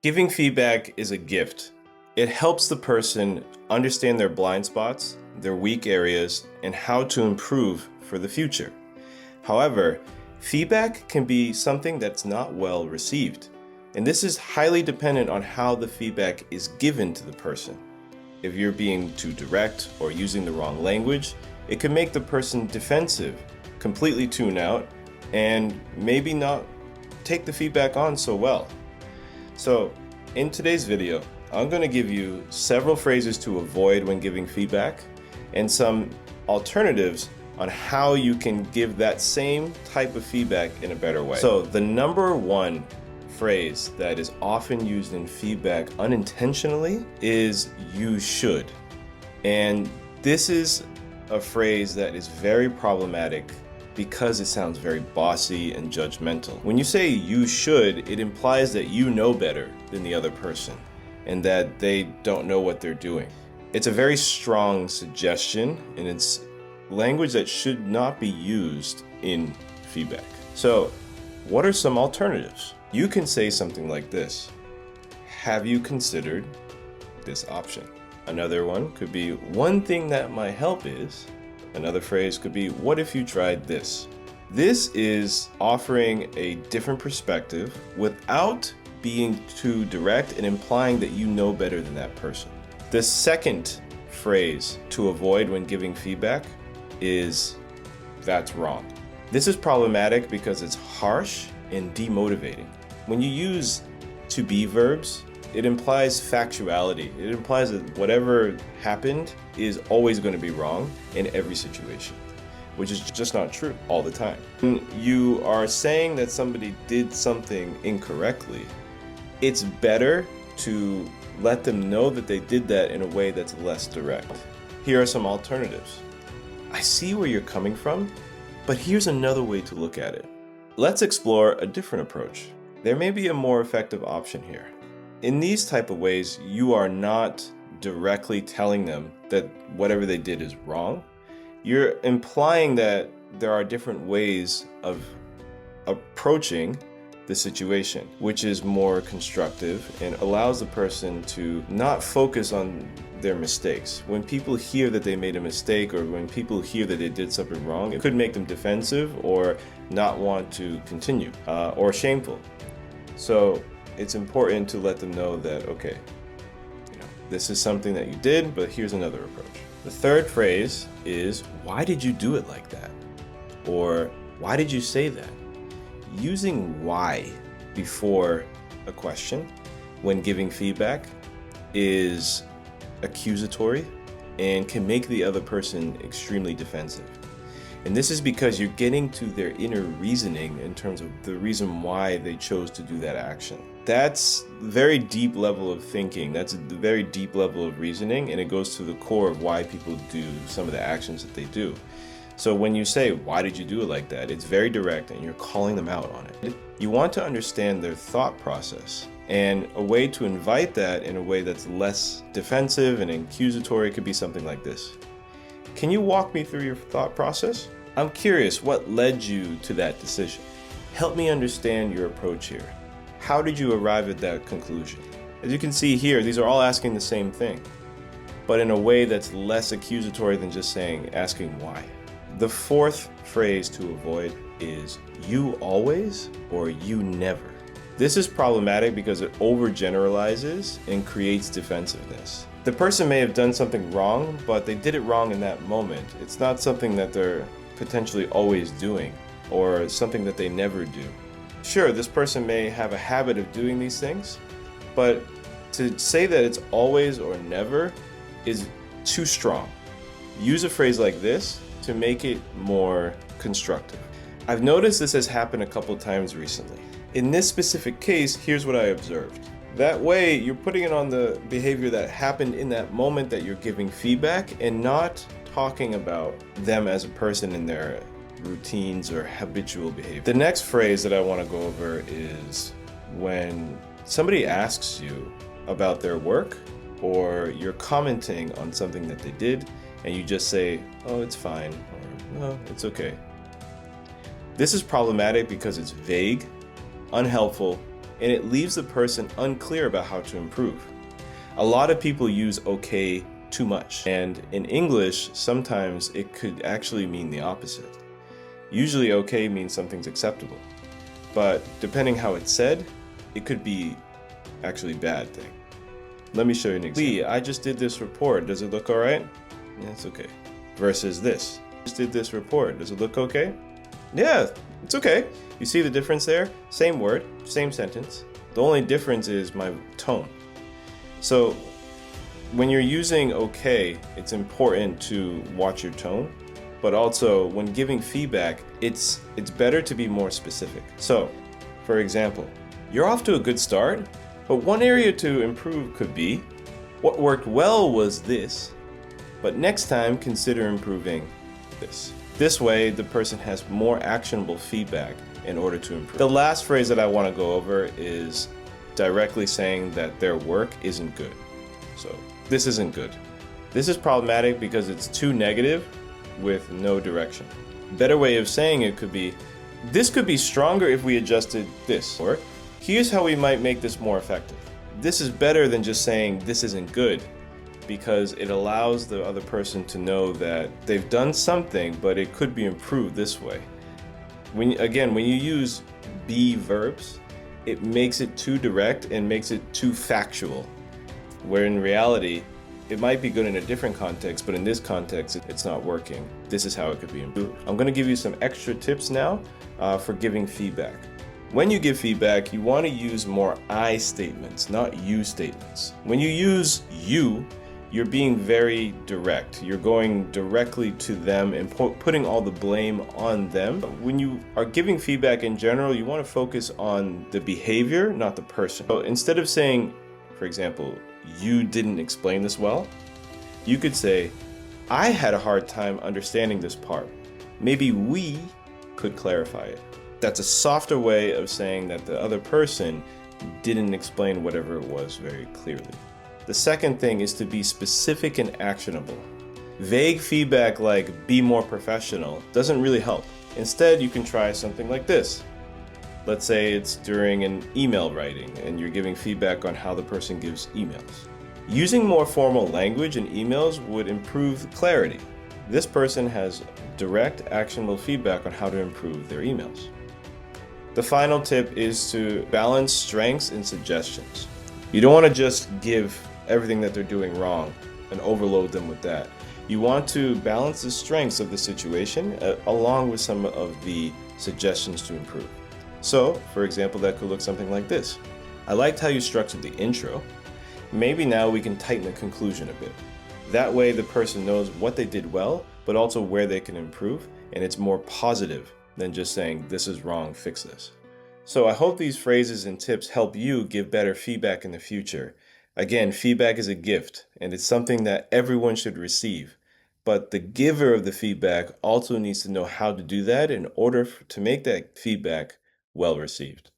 Giving feedback is a gift. It helps the person understand their blind spots, their weak areas, and how to improve for the future. However, feedback can be something that's not well received, and this is highly dependent on how the feedback is given to the person. If you're being too direct or using the wrong language, it can make the person defensive, completely tune out, and maybe not take the feedback on so well. So, in today's video, I'm going to give you several phrases to avoid when giving feedback and some alternatives on how you can give that same type of feedback in a better way. So, the number one phrase that is often used in feedback unintentionally is "you should." And this is a phrase that is very problematic because it sounds very bossy and judgmental. When you say "you should," it implies that you know better than the other person and that they don't know what they're doing. It's a very strong suggestion, and it's language that should not be used in feedback. So, what are some alternatives? You can say something like this: "Have you considered this option?" Another one could be, "One thing that might help is..." Another phrase could be, "What if you tried this?" This is offering a different perspective without being too direct and implying that you know better than that person. The second phrase to avoid when giving feedback is "that's wrong." This is problematic because it's harsh and demotivating. When you use to be verbs, it implies factuality. It implies that whatever happened is always going to be wrong in every situation, which is just not true all the time. When you are saying that somebody did something incorrectly, it's better to let them know that they did that in a way that's less direct. Here are some alternatives. "I see where you're coming from, but here's another way to look at it. Let's explore a different approach. There may be a more effective option here." In these type of ways, you are not directly telling them that whatever they did is wrong. You're implying that there are different ways of approaching the situation, which is more constructive and allows the person to not focus on their mistakes. When people hear that they made a mistake, or when people hear that they did something wrong, it could make them defensive or not want to continue, or shameful. So it's important to let them know that, okay, this is something that you did, but here's another approach. The third phrase is, "Why did you do it like that?" Or, "Why did you say that?" Using "why" before a question when giving feedback is accusatory and can make the other person extremely defensive. And this is because you're getting to their inner reasoning in terms of the reason why they chose to do that action. That's a very deep level of thinking. That's a very deep level of reasoning, and it goes to the core of why people do some of the actions that they do. So when you say, "Why did you do it like that?" it's very direct and you're calling them out on it. You want to understand their thought process, and a way to invite that in a way that's less defensive and accusatory could be something like this: "Can you walk me through your thought process? I'm curious what led you to that decision. Help me understand your approach here. How did you arrive at that conclusion?" As you can see here, these are all asking the same thing, but in a way that's less accusatory than just asking why. The fourth phrase to avoid is "you always" or "you never." This is problematic because it overgeneralizes and creates defensiveness. The person may have done something wrong, but they did it wrong in that moment. It's not something that they're potentially always doing, or something that they never do. Sure, this person may have a habit of doing these things, but to say that it's always or never is too strong. Use a phrase like this to make it more constructive. I've noticed this has happened a couple times recently. In this specific case, here's what I observed. That way, you're putting it on the behavior that happened in that moment that you're giving feedback, and not talking about them as a person in their routines or habitual behavior. The next phrase that I want to go over is when somebody asks you about their work, or you're commenting on something that they did, and you just say, "Oh, it's fine," or "No, it's okay." This is problematic because it's vague, unhelpful, and it leaves the person unclear about how to improve. A lot of people use okay too much, and in English, sometimes it could actually mean the opposite. Usually okay means something's acceptable, but depending how it's said, it could be actually bad thing. Let me show you an example. Lee, I just did this report. Does it look all right? Yeah, it's okay. Versus this. I just did this report. Does it look okay? Yeah, it's okay. You see the difference there? Same word, same sentence. The only difference is my tone. So when you're using okay, it's important to watch your tone, but also when giving feedback, it's better to be more specific. So, for example, you're off to a good start, but one area to improve could be, what worked well was this, but next time consider improving this. This way, the person has more actionable feedback in order to improve. The last phrase that I want to go over is directly saying that their work isn't good. So, this isn't good. This is problematic because it's too negative with no direction. A better way of saying it could be, this could be stronger if we adjusted this. Or, here's how we might make this more effective. This is better than just saying this isn't good, because it allows the other person to know that they've done something, but it could be improved this way. When you use be verbs, it makes it too direct and makes it too factual, where in reality, it might be good in a different context, but in this context, it's not working. This is how it could be improved. I'm going to give you some extra tips now for giving feedback. When you give feedback, you want to use more I statements, not you statements. When you use you, you're being very direct. You're going directly to them and putting all the blame on them. When you are giving feedback in general, you want to focus on the behavior, not the person. So instead of saying, for example, you didn't explain this well, you could say, I had a hard time understanding this part. Maybe we could clarify it. That's a softer way of saying that the other person didn't explain whatever it was very clearly. The second thing is to be specific and actionable. Vague feedback like be more professional doesn't really help. Instead, you can try something like this. Let's say it's during an email writing and you're giving feedback on how the person gives emails. Using more formal language in emails would improve clarity. This person has direct, actionable feedback on how to improve their emails. The final tip is to balance strengths and suggestions. You don't want to just give everything that they're doing wrong and overload them with that. You want to balance the strengths of the situation along with some of the suggestions to improve. So, for example, that could look something like this. I liked how you structured the intro. Maybe now we can tighten the conclusion a bit. That way the person knows what they did well, but also where they can improve, and it's more positive than just saying, this is wrong, fix this. So I hope these phrases and tips help you give better feedback in the future. Again, feedback is a gift, and it's something that everyone should receive. But the giver of the feedback also needs to know how to do that in order to make that feedback well received.